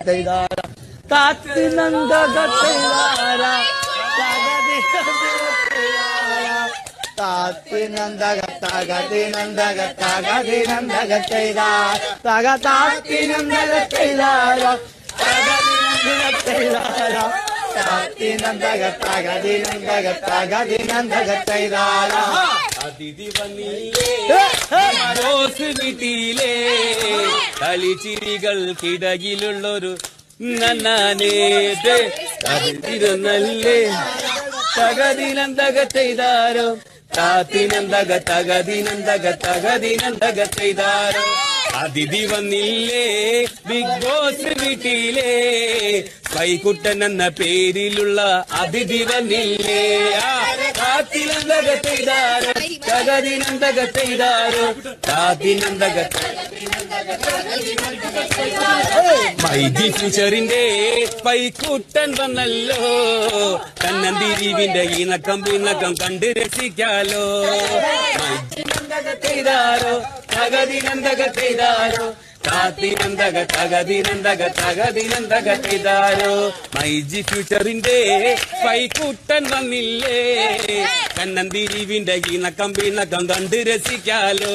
ചെയ്താര താത്തിനന്ദക ചെയ്താര താത്തിനന്ദക തകതിനന്ദക തകതിനന്ദക ചെയ്താര തക താത്തിനന്ദക ചെയ്താര തകതിനന്ദക ചെയ്താര താത്തിനന്ദക തകതിനന്ദക തകതിനന്ദക ചെയ്താര അതിഥി വന്നില്ലേ റോസ് വീട്ടിലെ കളിച്ചിരികൾക്കിടയിലുള്ളൊരു നന്നാനേത് അതിരുന്നല്ലേ തകതിനന്ദക ചെയ്താരോ താത്തിനന്ദക തകതിനന്ദക തകതിനന്ദക ചെയ്താരോ അതിഥി വന്നില്ലേ ബിഗ് ബോസ് വീട്ടിലെ കൈക്കുട്ടൻ എന്ന പേരിലുള്ള അതിഥി വന്നില്ലേ താത്തിനന്ദക ചെയ്താരോ തകതിനന്ദക ചെയ്താരോ താത്തിനന്ദക മൈജി ഫ്യൂച്ചറിന്റെ പൈക്കുട്ടൻ വന്നല്ലോ കണ്ണന്തിരിവിന്റെ ഇണക്കം പിണക്കം കണ്ട് രസിക്കാലോ മൈജിനന്ദക ചെയ്താരോ തകതിനന്ദക ചെയ്താരോ താത്തിനന്ദക തകതിനന്ദക തകതിനന്ദക ചെയ്താരോ മൈജി ഫ്യൂച്ചറിന്റെ പൈക്കുട്ടൻ വന്നില്ലേ കണ്ണന്തിരിവിന്റെ ഇണക്കം പിണക്കം കണ്ട് രസിക്കാലോ